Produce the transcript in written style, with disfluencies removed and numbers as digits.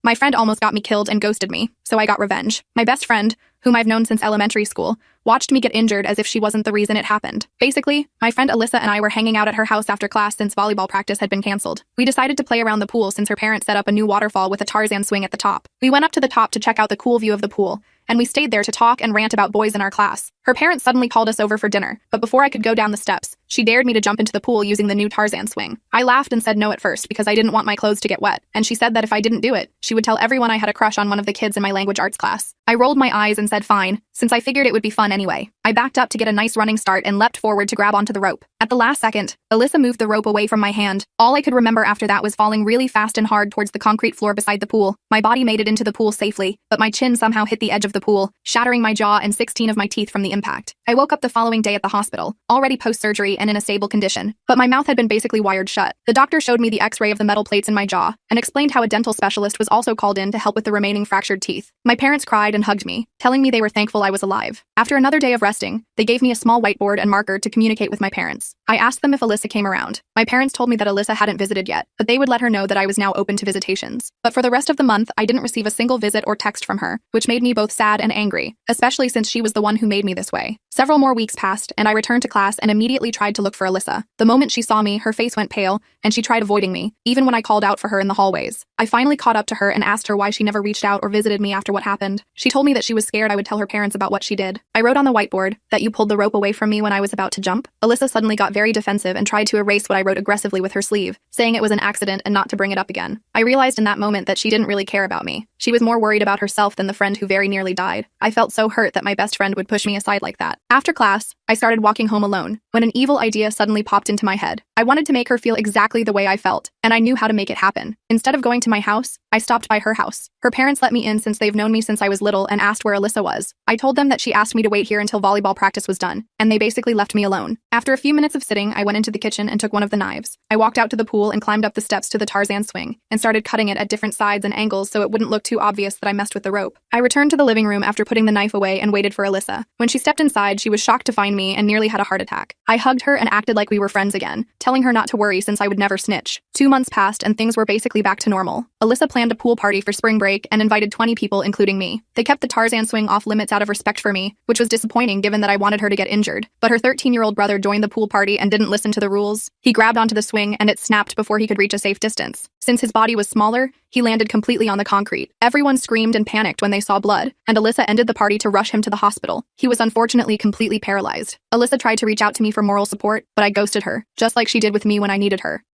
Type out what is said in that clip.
My friend almost got me killed and ghosted me, so I got revenge. My best friend, whom I've known since elementary school, watched me get injured as if she wasn't the reason it happened. Basically, my friend Alyssa and I were hanging out at her house after class since volleyball practice had been canceled. We decided to play around the pool since her parents set up a new waterfall with a Tarzan swing at the top. We went up to the top to check out the cool view of the pool, and we stayed there to talk and rant about boys in our class. Her parents suddenly called us over for dinner, but before I could go down the steps, she dared me to jump into the pool using the new Tarzan swing. I laughed and said no at first because I didn't want my clothes to get wet, and she said that if I didn't do it, she would tell everyone I had a crush on one of the kids in my language arts class. I rolled my eyes and said fine, since I figured it would be fun anyway. I backed up to get a nice running start and leapt forward to grab onto the rope. At the last second, Alyssa moved the rope away from my hand. All I could remember after that was falling really fast and hard towards the concrete floor beside the pool. My body made it into the pool safely, but my chin somehow hit the edge of the pool, shattering my jaw and 16 of my teeth from the impact. I woke up the following day at the hospital, already post-surgery and in a stable condition, but my mouth had been basically wired shut. The doctor showed me the x-ray of the metal plates in my jaw and explained how a dental specialist was also called in to help with the remaining fractured teeth. My parents cried and hugged me, telling me they were thankful I was alive. After another day of resting, they gave me a small whiteboard and marker to communicate with my parents. I asked them if Alyssa came around. My parents told me that Alyssa hadn't visited yet, but they would let her know that I was now open to visitations. But for the rest of the month, I didn't receive a single visit or text from her, which made me both sad and angry, especially since she was the one who made me this way. Several more weeks passed, and I returned to class and immediately tried to look for Alyssa. The moment she saw me, her face went pale, and she tried avoiding me, even when I called out for her in the hallways. I finally caught up to her and asked her why she never reached out or visited me after what happened. She told me that she was scared I would tell her parents about what she did. I wrote on the whiteboard that you pulled the rope away from me when I was about to jump. Alyssa suddenly got very defensive and tried to erase what I wrote aggressively with her sleeve, saying it was an accident and not to bring it up again. I realized in that moment that she didn't really care about me. She was more worried about herself than the friend who very nearly died. I felt so hurt that my best friend would push me aside like that. After class, I started walking home alone, when an evil idea suddenly popped into my head. I wanted to make her feel exactly the way I felt, and I knew how to make it happen. Instead of going to my house, I stopped by her house. Her parents let me in since they've known me since I was little and asked where Alyssa was. I told them that she asked me to wait here until volleyball practice was done, and they basically left me alone. After a few minutes of sitting, I went into the kitchen and took one of the knives. I walked out to the pool and climbed up the steps to the Tarzan swing, and started cutting it at different sides and angles so it wouldn't look too obvious that I messed with the rope. I returned to the living room after putting the knife away and waited for Alyssa. When she stepped inside, she was shocked to find me and nearly had a heart attack. I hugged her and acted like we were friends again, telling her not to worry since I would never snitch. 2 months passed and things were basically back to normal. Alyssa planned a pool party for spring break and invited 20 people, including me. They kept the Tarzan swing off limits out of respect for me, which was disappointing given that I wanted her to get injured. But her 13-year-old brother joined the pool party and didn't listen to the rules. He grabbed onto the swing and it snapped before he could reach a safe distance. Since his body was smaller, he landed completely on the concrete. Everyone screamed and panicked when they saw blood, and Alyssa ended the party to rush him to the hospital. He was unfortunately completely paralyzed. Alyssa tried to reach out to me for moral support, but I ghosted her, just like she did with me when I needed her.